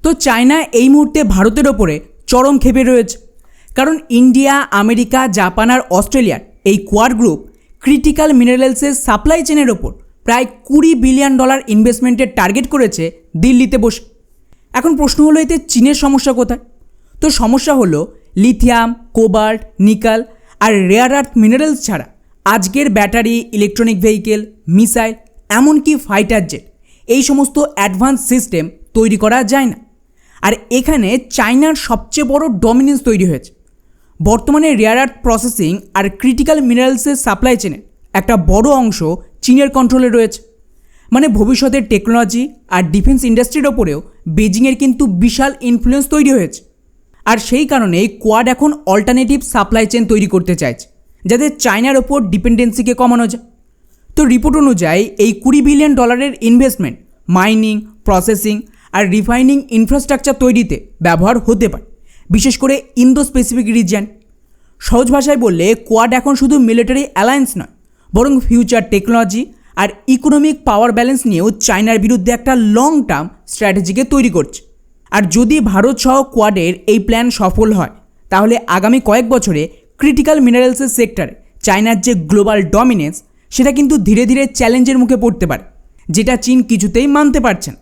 তো চায়না এই মুহূর্তে ভারতের ওপরে চরম ক্ষেপে রয়েছে, কারণ ইন্ডিয়া, আমেরিকা, জাপান আর অস্ট্রেলিয়ার এই কোয়াড গ্রুপ ক্রিটিক্যাল মিনারেলসের সাপ্লাই চেনের ওপর প্রায় $20 বিলিয়ন ইনভেস্টমেন্টের টার্গেট করেছে দিল্লিতে বসে। এখন প্রশ্ন হলো, এতে চীনের সমস্যা কোথায়? তো সমস্যা হলো লিথিয়াম, কোবাল্ট, নিকেল আর রেয়ার আর্থ মিনারেলস ছাড়া আজকের ব্যাটারি, ইলেকট্রনিক ভেহিকেল, মিসাইল, এমনকি ফাইটার জেট, এই সমস্ত অ্যাডভান্স সিস্টেম তৈরি করা যায় না। আর এখানে চায়নার সবচেয়ে বড় ডমিনেন্স তৈরি হয়েছে। বর্তমানে রেয়ার আর্থ প্রসেসিং আর ক্রিটিক্যাল মিনারেলসের সাপ্লাই চেনের একটা বড় অংশ চীনের কন্ট্রোলে রয়েছে। মানে ভবিষ্যতের টেকনোলজি আর ডিফেন্স ইন্ডাস্ট্রির ওপরেও বেজিংয়ের কিন্তু বিশাল ইনফ্লুয়েন্স তৈরি হয়েছে। আর সেই কারণে কোয়াড এখন অল্টারনেটিভ সাপ্লাই চেন তৈরি করতে চাইছে, যাতে চায়নার ওপর ডিপেন্ডেন্সিকে কমানো যায়। তো রিপোর্ট অনুযায়ী এই $20 বিলিয়ন ইনভেস্টমেন্ট মাইনিং, প্রসেসিং আর রিফাইনিং ইনফ্রাস্ট্রাকচার তৈরিতে ব্যবহার হতে পারে, বিশেষ করে ইন্দো স্পেসিফিক রিজিয়ন। সহজ ভাষায় বললে, কোয়াড এখন শুধু মিলিটারি অ্যালায়েন্স নয়, বরং ফিউচার টেকনোলজি আর ইকোনমিক পাওয়ার ব্যালেন্স নিয়েও চায়নার বিরুদ্ধে একটা লং টার্ম স্ট্র্যাটেজিকে তৈরি করছে। আর যদি ভারত সহ কোয়াডের এই প্ল্যান সফল হয়, তাহলে আগামী কয়েক বছরে ক্রিটিক্যাল মিনারেলসের সেক্টরে চায়নার যে গ্লোবাল ডমিনেন্স, সেটা কিন্তু ধীরে ধীরে চ্যালেঞ্জের মুখে পড়তে পারে, যেটা চীন কিছুতেই মানতে পারছে না।